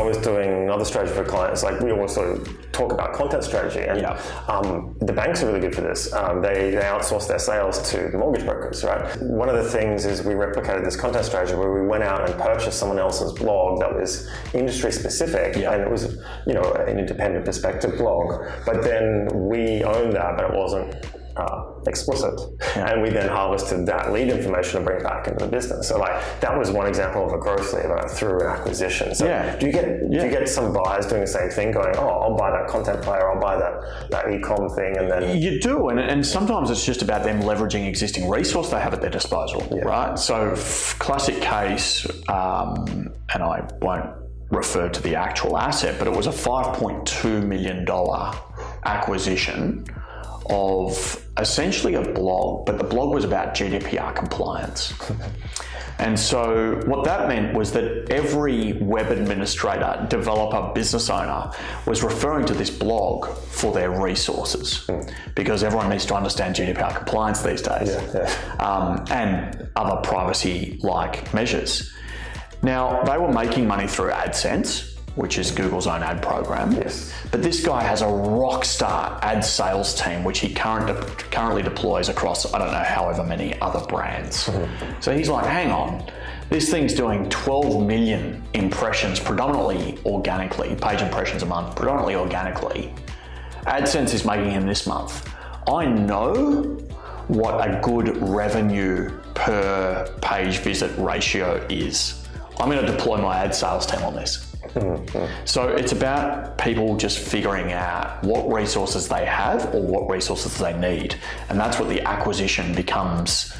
was doing another strategy for clients, like we also talk about content strategy, and the banks are really good for this. They outsource their sales to the mortgage brokers, right? One of the things is we replicated this content strategy where we went out and purchased someone else's blog that was industry specific, and it was, an independent perspective blog. But then we owned that, but it wasn't explicit, and we then harvested that lead information and bring it back into the business. So that was one example of a growth lever through an acquisition. So do you get some buyers doing the same thing, going, oh, I'll buy that content player, I'll buy that e-com thing, and then you do, and sometimes it's just about them leveraging existing resource they have at their disposal, right? So classic case, and I won't refer to the actual asset, but it was a $5.2 million acquisition of essentially a blog, but the blog was about GDPR compliance. And so what that meant was that every web administrator, developer, business owner was referring to this blog for their resources, because everyone needs to understand GDPR compliance these days, and other privacy-like measures. Now, they were making money through AdSense, which is Google's own ad program. Yes. But this guy has a rock star ad sales team, which he currently deploys across, I don't know, however many other brands. So he's like, hang on, this thing's doing 12 million impressions, predominantly organically, page impressions a month, predominantly organically. AdSense is making him this month. I know what a good revenue per page visit ratio is. I'm going to deploy my ad sales team on this. So it's about people just figuring out what resources they have or what resources they need. And that's what the acquisition becomes.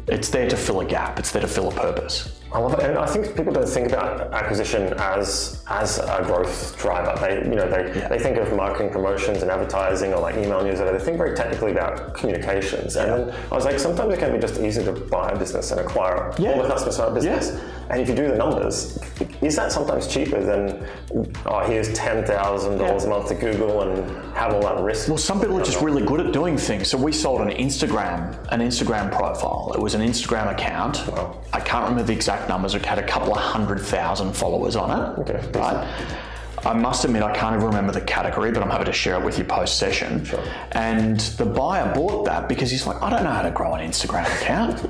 It's there to fill a gap. It's there to fill a purpose. I love it, and I think people don't think about acquisition as a growth driver. They think of marketing, promotions, and advertising, or email newsletter. They think very technically about communications. And I was like, sometimes it can be just easy to buy a business and acquire all the customers for our business. And if you do the numbers, is that sometimes cheaper than here's $10,000 a month to Google and have all that risk? Well, some people are just really good at doing things. So we sold an Instagram profile. It was an Instagram account. Wow. I can't remember the exact numbers. It had a couple of 100,000 followers on it. Okay. Right? I must admit, I can't even remember the category, but I'm happy to share it with you post-session. Sure. And the buyer bought that because he's like, I don't know how to grow an Instagram account.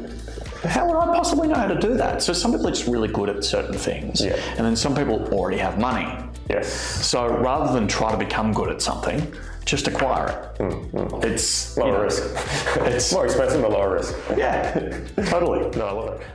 How would I possibly know how to do that? So some people are just really good at certain things. And then some people already have money. Yes. So rather than try to become good at something, just acquire it. It's lower risk. It's more expensive but lower risk. Yeah, totally. No, I love it.